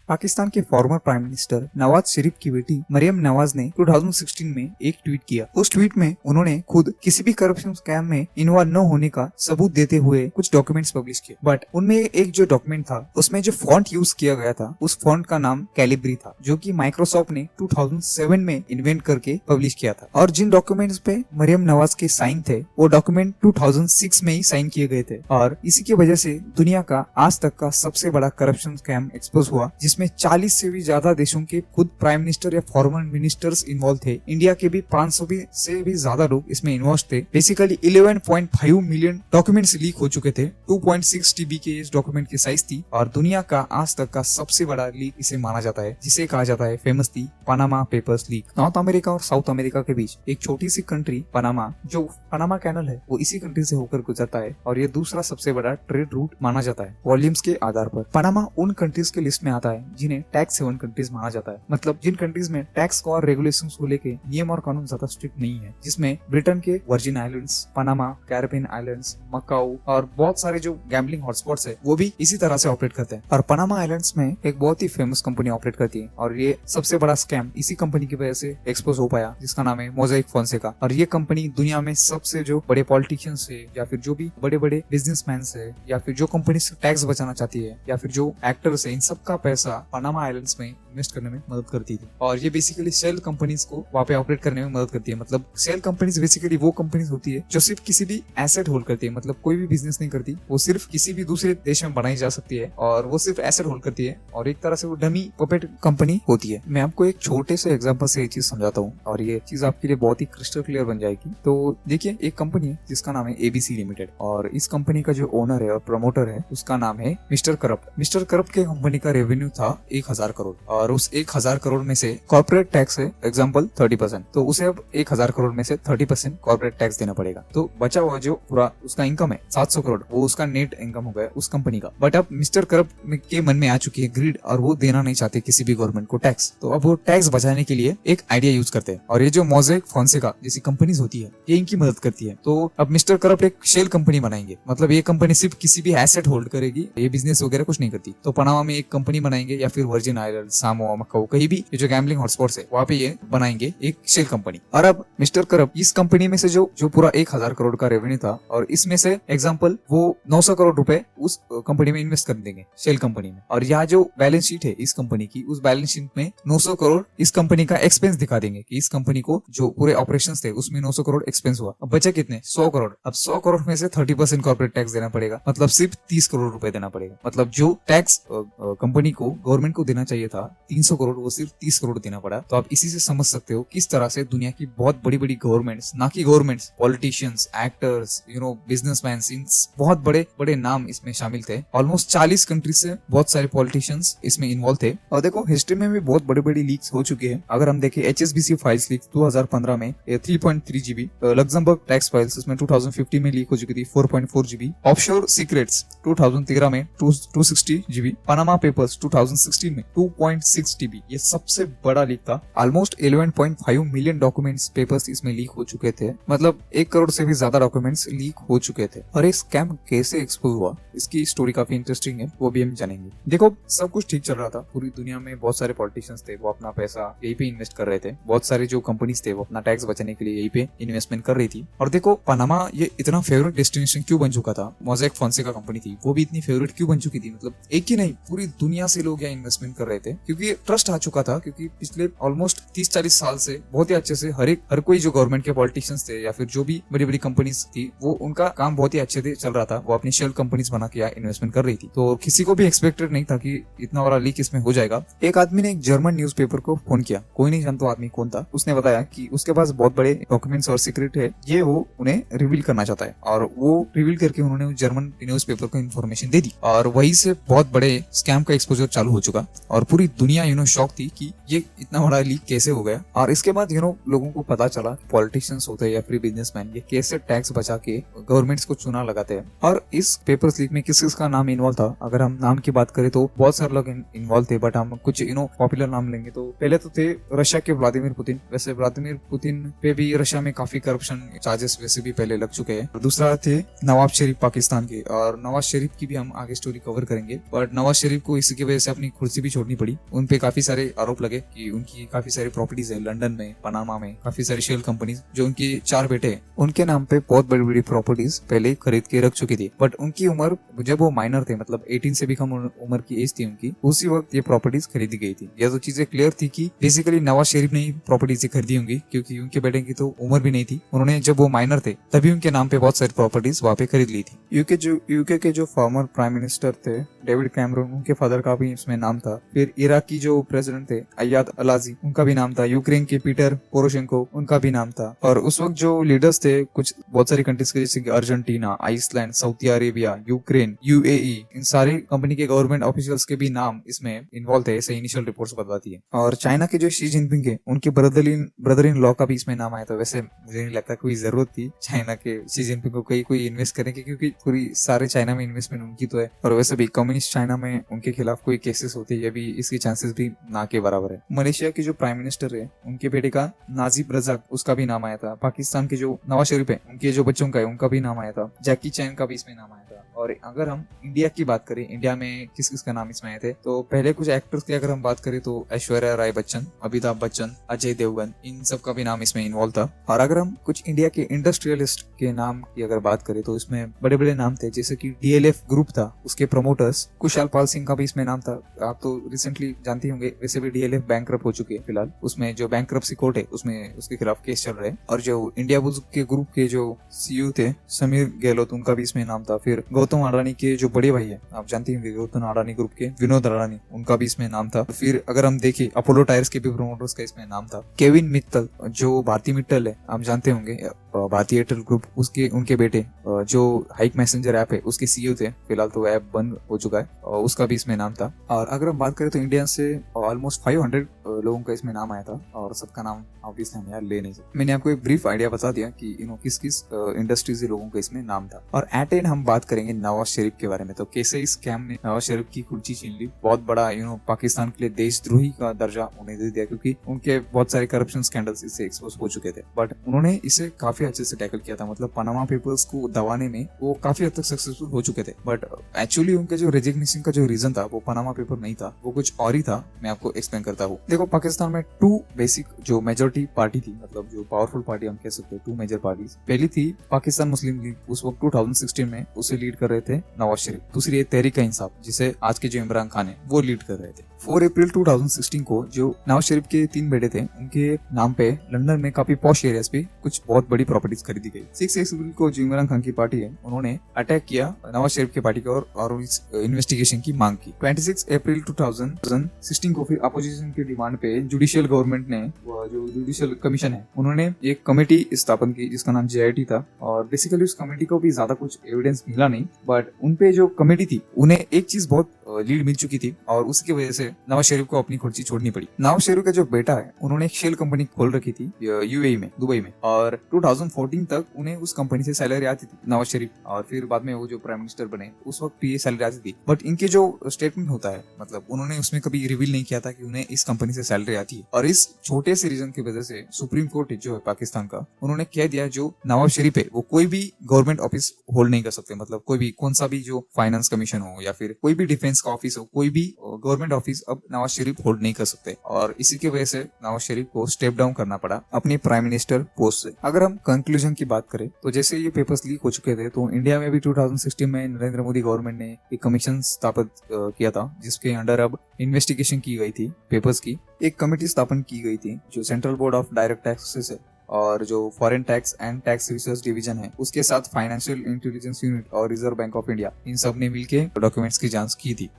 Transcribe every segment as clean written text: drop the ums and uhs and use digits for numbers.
पाकिस्तान के former prime minister Nawaz Sharif की बेटी मरियम नवाज ने 2016 में एक ट्वीट किया। उस ट्वीट में उन्होंने खुद किसी भी करप्शन स्कैम में इन्वॉल्व न होने का सबूत देते हुए कुछ डॉक्यूमेंट्स पब्लिश किए। बट उनमें एक जो डॉक्यूमेंट था उसमें जो फॉन्ट यूज किया गया था उस फॉन्ट का नाम कैलिब्री था, जो कि माइक्रोसॉफ्ट ने 2007 में इन्वेंट करके पब्लिश किया था। और जिन डॉक्यूमेंट्स पे मरियम नवाज के साइन थे वो डॉक्यूमेंट 2006 में ही साइन किए गए थे। और इसी की वजह से दुनिया का आज तक का सबसे बड़ा करप्शन स्कैम एक्सपोज हुआ, जिसमें 40 से भी ज्यादा देशों के खुद प्राइम मिनिस्टर या फॉर्मर मिनिस्टर्स इन्वॉल्व थे। इंडिया के भी 500 से भी ज्यादा लोग इसमें इन्वॉल्व थे। बेसिकली 11.5 मिलियन डॉक्यूमेंट्स लीक हो चुके थे। 2.6 TB के इस डॉक्यूमेंट की साइज थी और दुनिया का आज तक का सबसे बड़ा लीक इसे माना जाता है, जिसे कहा जाता है famously Panama papers leak. North America और साउथ अमेरिका के बीच एक छोटी सी कंट्री पनामा, जो पनामा कैनल है, वो इसी कंट्री से होकर गुजरता है और ये दूसरा सबसे बड़ा ट्रेड रूट माना जाता है वॉल्यूम्स के आधार पर। पनामा उन कंट्रीज के लिस्ट में आता है जिन्हें टैक्स हेवन कंट्रीज माना जाता है, मतलब जिन कंट्रीज में टैक्स को और रेगुलेशंस को लेके नियम और कानून ज्यादा स्ट्रिक्ट नहीं है, जिसमें ब्रिटेन के virgin islands, Panama, Caribbean islands, Macau और बहुत सारे जो गैम्बलिंग हॉटस्पॉट्स है वो भी इसी तरह से ऑपरेट करते हैं। और पनामा आइलैंड्स में एक बहुत ही फेमस कंपनी ऑपरेट करती है और ये सबसे बड़ा स्कैम इसी कंपनी की वजह से एक्सपोज हो पाया, जिसका नाम है मोज़ेक फोंसेका। और ये कंपनी दुनिया में सबसे जो बड़े पॉलिटिशियंस है या फिर जो भी बड़े बड़े बिजनेसमैन है या फिर जो कंपनी से टैक्स बचाना चाहती है या फिर जो एक्टर्स है, इन सब का पैसा पनामा आइलैंड्स में इन्वेस्ट करने में मदद करती थी। और ये बेसिकली शेल कंपनीज को वहाँ पे ऑपरेट करने में मदद करती है। मतलब शेल कंपनीज बेसिकली वो कंपनीज होती है जो सिर्फ किसी भी एसेट होल्ड करती है, मतलब कोई भी बिजनेस नहीं करती, वो सिर्फ किसी भी दूसरे देश में बनाई जा सकती है और वो सिर्फ एसेट होल्ड करती है और एक तरह से वो डमी पपेट कंपनी होती है। मैं आपको एक छोटे से एग्जांपल से ये चीज समझाता हूँ और ये चीज आपके लिए बहुत ही क्रिस्टल क्लियर बन जाएगी। तो देखिए, एक कंपनी है जिसका नाम है ABC लिमिटेड और इस कंपनी का जो ओनर है और प्रमोटर है उसका नाम है मिस्टर करप्ट। मिस्टर करप्ट के कंपनी का रेवेन्यू था 1000 करोड़ और उस 1000 करोड़ में से कॉर्पोरेट टैक्स है एग्जांपल 30%, तो उसे अब 1000 करोड़ में से 30% कॉर्पोरेट टैक्स देना पड़ेगा। तो बचा हुआ जो पूरा उसका इनकम है 700 करोड़, वो उसका नेट इनकम हो गया उस कंपनी का। बट अब मिस्टर करप्ट के मन में आ चुकी है ग्रीड और वो देना नहीं चाहते किसी भी गवर्नमेंट को टैक्स। तो अब वो टैक्स बचाने के लिए एक आइडिया यूज करते हैं और ये जो मोज़ेक फोंसेका जैसी कंपनीज होती है ये इनकी मदद करती है। तो अब मिस्टर करप्ट एक शेल कंपनी बनाएंगे, मतलब ये कंपनी सिर्फ किसी भी एसेट होल्ड करेगी, ये बिजनेस वगैरह कुछ नहीं करती। तो पनामा में एक कंपनी बनाएंगे या फिर वर्जिन आइलैंड, सामोआ, मकाऊ, कहीं भी ये जो गैम्बलिंग हॉटस्पॉट्स है वहाँ पे ये बनाएंगे एक शेल कंपनी। और अब मिस्टर करप्ट इस कंपनी में से जो पूरा 1000 करोड़ का रेवेन्यू था और इसमें से एग्जाम्पल वो 900 करोड़ रुपए उस कंपनी में इन्वेस्ट कर देंगे शेल कंपनी में। और यहाँ जो बैलेंस शीट है इस कंपनी की, उस बैलेंस शीट में 900 करोड़ इस कंपनी का एक्सपेंस दिखा देंगे कि इस कंपनी को जो पूरे ऑपरेशंस थे उसमें 900 करोड़ एक्सपेंस हुआ। अब बचे कितने? 100 करोड़। अब 100 करोड़ में से 30% कॉर्पोरेट टैक्स देना पड़ेगा, मतलब सिर्फ 30 करोड़ रुपए देना पड़ेगा। मतलब जो टैक्स कंपनी को गवर्नमेंट को देना चाहिए था 300 करोड़, वो सिर्फ 30 करोड़ देना पड़ा। तो आप इसी से समझ सकते हो किस तरह से दुनिया की बहुत बड़ी बड़ी गवर्नमेंट्स, ना कि गवर्नमेंट्स, पॉलिटिशियंस, एक्टर्स, बिजनेसमैन, बहुत बड़े बड़े नाम इसमें शामिल थे। ऑलमोस्ट 40 कंट्री से बहुत सारे पॉलिटिशियंस इसमें इन्वॉल्व थे। और देखो, हिस्ट्री में भी बहुत बड़ी बड़ी लीक्स हो चुकी है। अगर हम देखें HSBC फाइल्स लीक 2015 में 3.3 GB, लग्जमबर्ग टैक्स फाइल्स इसमें 2050 में लीक हो चुकी थी 4.4 GB, ऑफशोर सीक्रेट्स 2013 में 260 GB, पनामा पेपर्स 2016 में 2.6 TB, ये सबसे बड़ा लीक था। ऑलमोस्ट 11.5 मिलियन डॉक्यूमेंट्स, पेपर्स इसमें लीक हो चुके थे, मतलब 1 करोड़ से भी ज्यादा डॉक्यूमेंट्स लीक हो चुके थे। और ये स्कैम कैसे एक्सपोज हुआ, इसकी स्टोरी काफी इंटरेस्टिंग है, वो भी हम जानेंगे। देखो, सब कुछ ठीक चल रहा था, पूरी दुनिया में बहुत सारे पॉलिटिशियंस थे, वो अपना पैसा यही पे इन्वेस्ट कर रहे थे। बहुत सारे जो कंपनीज थे वो अपना टैक्स बचाने के लिए यही पे इन्वेस्टमेंट कर रही थी। और देखो, पनामा ये इतना फेवरेट डेस्टिनेशन क्यों बन चुका था, मोज़ेक फोंसेका कंपनी थी वो भी इतनी फेवरेट क्यों बन चुकी थी, मतलब एक ही नहीं पूरी दुनिया से लोग यहाँ इन्वेस्टमेंट कर रहे थे, क्योंकि ट्रस्ट आ चुका था। क्योंकि पिछले ऑलमोस्ट 30-40 साल से बहुत ही अच्छे से हर कोई जो गवर्नमेंट के पॉलिटिशियंस थे या फिर जो भी बड़ी बड़ी कंपनीज थी, वो उनका काम बहुत ही अच्छे से चल रहा था। वो अपनी शेल कंपनीज बना के इन्वेस्टमेंट कर रही थी। तो किसी को भी एक्सपेक्टेड नहीं था कि इतना बड़ा लीक इसमें हो जाएगा। एक आदमी ने एक जर्मन न्यूज़पेपर को फोन किया, कोई नहीं जानता आदमी कौन था। उसने बताया कि उसके पास बहुत बड़े डॉक्यूमेंट्स और सीक्रेट है, ये वो उन्हें रिवील करना चाहता है। और वो रिवील करके उन्होंने जर्मन न्यूज़पेपर को इन्फॉर्मेशन दे दी और वहीं से बहुत बड़े स्कैम का एक्सपोजर चालू हो चुका और पूरी दुनिया शॉक थी कि ये इतना बड़ा लीक कैसे हो गया। और इसके बाद लोगों को पता चला पॉलिटिशियंस होते हैं या फिर बिजनेसमैन ये कैसे टैक्स बचा के गवर्नमेंट्स को चुनाव लगाते हैं। और इस पेपर्स लीक में किस किस का नाम इन्वॉल्व था, अगर हम नाम की बात करें तो बहुत सारे लोग इन्वॉल्व थे, बट हम कुछ पॉपुलर नाम लेंगे तो पहले तो थे रशिया के व्लादिमीर पुतिन। वैसे व्लादिमीर पुतिन पे भी रशिया में काफी करप्शन चार्जेस वैसे भी पहले लग चुके हैं। दूसरा थे नवाब शरीफ पाकिस्तान के, और नवाज शरीफ की भी हम आगे स्टोरी कवर करेंगे। बट नवाज शरीफ को इसी की वजह से अपनी कुर्सी भी छोड़नी पड़ी। उन पे काफी सारे आरोप लगे कि उनकी काफी सारी प्रॉपर्टीज है लंदन में, पनामा में, काफी सारी शेल कंपनीज जो उनके 4 बेटे हैं उनके नाम पे बहुत बड़ी बड़ी प्रॉपर्टीज पहले खरीद के रख चुकी थी। बट उनकी उम्र जब वो माइनर थे, मतलब 18 से भी कम उम्र की एज थी उनकी, उसी वक्त ये प्रॉपर्टीज खरीदी गई थी। यह तो चीजें क्लियर थी कि बेसिकली नवाज शरीफ ने ही प्रॉपर्टीज खरीदी होंगी, क्योंकि उनके बेटे की तो उम्र भी नहीं थी। उन्होंने जब वो माइनर थे तभी उनके नाम पे बहुत सारी प्रॉपर्टीज वहाँ पे खरीद ली थी। यूके के जो फॉर्मर प्राइम मिनिस्टर थे डेविड कैमरून, उनके फादर का भी इसमें नाम था। फिर इराक की जो प्रेसिडेंट थे अय्याद अलाजी, उनका भी नाम था। यूक्रेन के पीटर पोरोशेंको, उनका भी नाम था। और उस वक्त जो लीडर्स थे कुछ बहुत सारी कंट्रीज के, जैसे Argentina, Iceland, Saudi Arabia, Ukraine, UAE, इन सारे कंपनी के गवर्नमेंट ऑफिशियल्स के भी नाम इसमें इन्वॉल्व थे, ऐसे इनिशियल रिपोर्ट्स बताती है। और चाइना के जो शी जिनपिंग है उनके ब्रदर इन लॉ का भी इसमें नाम आया था। वैसे मुझे नहीं लगता कोई जरूरत थी चाइना के शी जिनपिंग को कोई इन्वेस्ट करने की, क्योंकि पूरी सारे चाइना में इन्वेस्टमेंट उनकी तो है। और वैसे भी कम्युनिस्ट चाइना में उनके खिलाफ कोई केसेस होते हैं, ये भी इसके चांसेस भी ना के बराबर है। मलेशिया के जो प्राइम मिनिस्टर है उनके बेटे का नाजिब रजाक, उसका भी नाम आया था। पाकिस्तान के जो नवाज शरीफ है उनके जो बच्चों का है उनका भी नाम आया था। जैकी चैन का भी इसमें नाम आया था। और अगर हम इंडिया की बात करें, इंडिया में किस किस का नाम इसमें आए थे, तो पहले कुछ एक्टर्स की अगर हम बात करें तो ऐश्वर्या राय बच्चन, अमिताभ बच्चन, अजय देवगन, इन सब का भी नाम इसमें इन्वॉल्व था। और अगर हम कुछ इंडिया के इंडस्ट्रियलिस्ट के नाम की अगर बात करें तो इसमें बड़े बड़े नाम थे, जैसे कि डीएलएफ ग्रुप था, उसके प्रमोटर्स कुशाल पाल सिंह का भी इसमें नाम था। आप तो रिसेंटली जानते होंगे, वैसे भी डीएलएफ बैंकरप्ट हो चुके हैं फिलहाल। उसमें जो बैंकरप्सी कोर्ट है उसमें उसके खिलाफ केस चल रहे हैं। और जो इंडिया बुल्स के ग्रुप के जो सीईओ थे समीर गहलोत, उनका भी इसमें नाम था। फिर गौतम अडानी के जो बड़े भाई है, आप जानते होंगे गौतम अडानी ग्रुप के विनोद अडानी, उनका भी इसमें नाम था। फिर अगर हम देखें अपोलो टायर्स के भी प्रमोटर्स का इसमें नाम था। केविन मित्तल जो भारतीय मित्तल है, आप जानते होंगे भारतीय एयरटेल ग्रुप, उसके उनके बेटे जो हाइक मैसेंजर ऐप है उसके सीईओ थे। फिलहाल तो ऐप बंद हो चुका है, और उसका भी इसमें नाम था। और अगर हम बात करें तो इंडिया से ऑलमोस्ट 500 लोगों का इसमें नाम आया था, और सबका नाम ऑब्वियसली हम यार ले नहीं सकते। मैंने आपको एक ब्रीफ आइडिया बता दिया कि किस किस इंडस्ट्रीज के लोगों का इसमें नाम था। और एट एंड हम बात करेंगे नवाज शरीफ के बारे में, तो कैसे इस स्कैम ने नवाज शरीफ की कुर्सी छीन ली। बहुत बड़ा पाकिस्तान के लिए देशद्रोही का दर्जा उन्हें दे दिया, क्योंकि उनके बहुत सारे करप्शन स्कैंडल्स इससे एक्सपोज हो चुके थे। बट उन्होंने इसे काफी अच्छे से टैकल किया था। मतलब पनामा पेपर्स को दबाने में वो काफी हद तक सक्सेसफुल हो चुके थे। बट एक्चुअली उनके जो रेजिग्नेशन का जो रीजन था वो पनामा पेपर नहीं था, वो कुछ और ही था। मैं आपको एक्सप्लेन करता हूँ। देखो, पाकिस्तान में 2 बेसिक जो मेजोरिटी पार्टी थी, मतलब जो पावरफुल पार्टी हम कह सकते हैं, 2 मेजर पार्टीज। पहली थी पाकिस्तान मुस्लिम लीग, उस वक्त 2016 में उसे लीड कर रहे थे नवाज शरीफ। दूसरी है तहरीक इंसाफ, जिसे आज के जो इमरान खान है वो लीड कर रहे थे। 4 अप्रैल 2016 को जो नवाज शरीफ के 3 बेटे थे उनके नाम पे लंदन में काफी पॉश एरियाज पे कुछ बहुत बड़ी प्रॉपर्टीज खरीदी गई। 6 अप्रैल को जो इमरान खान की पार्टी है उन्होंने अटैक किया नवाज शरीफ की पार्टी को और इस इन्वेस्टिगेशन की मांग की। 26 अप्रैल 2016 को फिर अपोजिशन की डिमांड पे जुडिशियल गवर्नमेंट ने, जो जुडिशियल कमीशन है, उन्होंने एक कमेटी स्थापन की जिसका नाम JIT था। और बेसिकली उस कमेटी को भी ज्यादा कुछ एविडेंस मिला नहीं, बट उनपे जो कमेटी थी उन्हें एक चीज बहुत लीड मिल चुकी थी, और उसकी वजह से नवाज शरीफ को अपनी कुर्सी छोड़नी पड़ी। नवाज शरीफ का जो बेटा है उन्होंने एक शेल कंपनी खोल रखी थी UAE में, दुबई में, और 2014 तक उन्हें उस कंपनी से सैलरी आती थी नवाज शरीफ। और फिर बाद में वो जो प्राइम मिनिस्टर बने उस वक्त ये सैलरी आती थी। बट इनके जो स्टेटमेंट होता है, मतलब उन्होंने उसमें कभी रिवील नहीं किया था कि उन्हें इस कंपनी से सैलरी आती है। और इस छोटे से रीजन की वजह से सुप्रीम कोर्ट जो है पाकिस्तान का, उन्होंने कह दिया जो नवाज शरीफ है वो कोई भी गवर्नमेंट ऑफिस होल्ड नहीं कर सकते। मतलब कोई भी, कौन सा भी जो फाइनेंस कमीशन हो या फिर कोई भी डिफेंस का ऑफिस हो, कोई भी गवर्नमेंट ऑफिस अब नवाज शरीफ होल्ड नहीं कर सकते। और इसी की वजह से नवाज शरीफ को स्टेप डाउन करना पड़ा अपने प्राइम मिनिस्टर पोस्ट से। अगर हम कंक्लूजन की बात करें तो जैसे ये पेपर्स लीक हो चुके थे, तो इंडिया में भी 2016 में नरेंद्र मोदी गवर्नमेंट ने एक कमीशन स्थापित किया था, जिसके अंडर अब इन्वेस्टिगेशन की गई थी पेपर्स की। एक कमेटी स्थापन की गई थी जो central board of direct taxes है, और जो foreign tax and tax research division है उसके साथ फाइनेंशियल इंटेलिजेंस यूनिट और रिजर्व बैंक ऑफ इंडिया, इन सब ने मिलकर डॉक्यूमेंट्स की जांच की थी।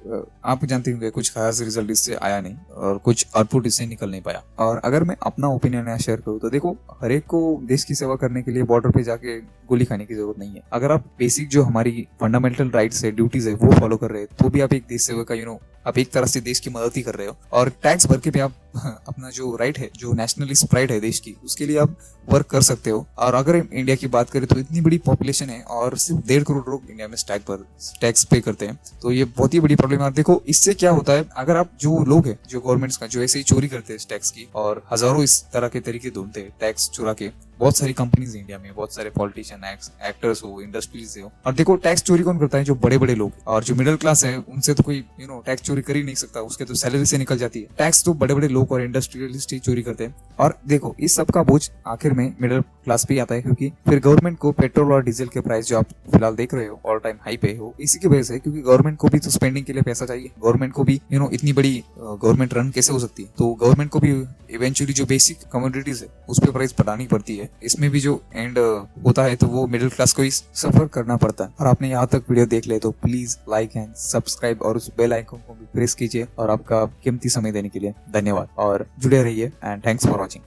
आप जानते होंगे कुछ खास रिजल्ट इससे आया नहीं और कुछ आउटपुट इससे निकल नहीं पाया। और अगर मैं अपना ओपिनियन यहाँ शेयर करूँ तो देखो, हर एक को देश की सेवा करने के लिए बॉर्डर पे जाके गोली खाने की जरूरत नहीं है। अगर आप बेसिक जो हमारी फंडामेंटल राइट्स है, ड्यूटीज है, वो फॉलो कर रहे हैं तो भी आप एक देश सेवा का आप एक तरह से देश की मदद ही कर रहे हो। और टैक्स भर के भी आप अपना जो राइट है, जो नेशनलिस्ट प्राइड है देश की, उसके लिए आप वर्क कर सकते हो। और अगर इंडिया की बात करें तो इतनी बड़ी पॉपुलेशन है और सिर्फ 1.5 करोड़ लोग इंडिया में टैक्स पे करते हैं, तो ये बहुत ही बड़ी प्रॉब्लम है। देखो इससे क्या होता है, अगर आप जो लोग हैं, जो गवर्नमेंट्स का जो ऐसे ही चोरी करते हैं टैक्स की, और हजारों इस तरह के तरीके ढूंढते हैं टैक्स चुरा के, बहुत सारी कंपनीज इंडिया में, बहुत सारे पॉलिटिशियन, एक्टर्स हो, इंडस्ट्रीज हो। और देखो टैक्स चोरी कौन करता है? जो बड़े बड़े लोग, और जो मिडिल क्लास है उनसे तो कोई टैक्स चोरी कर ही नहीं सकता, उसके तो सैलरी से निकल जाती है। टैक्स तो बड़े बड़े लोग और इंडस्ट्रियलिस्ट ही चोरी करते हैं। और देखो इस सब का बोझ आखिर में मिडिल क्लास पे आता है, क्योंकि फिर गवर्नमेंट को पेट्रोल और डीजल के प्राइस जो आप फिलहाल देख रहे हो ऑल टाइम हाई पे हो, इसी की वजह से, क्योंकि गवर्नमेंट को भी तो स्पेंडिंग के लिए पैसा चाहिए। गवर्नमेंट को भी इतनी बड़ी गवर्नमेंट रन कैसे हो सकती है, तो गवर्नमेंट को भी इवेंचुअली जो बेसिक कमोडिटीज है उस पर प्राइस बढ़ानी पड़ती है। इसमें भी जो एंड होता है तो वो मिडिल क्लास को ही सफर करना पड़ता है। और आपने यहाँ तक वीडियो देख ले तो प्लीज लाइक एंड सब्सक्राइब और उस बेल आइकन को भी प्रेस कीजिए। और आपका कीमती समय देने के लिए धन्यवाद और जुड़े रहिए एंड थैंक्स फॉर वॉचिंग।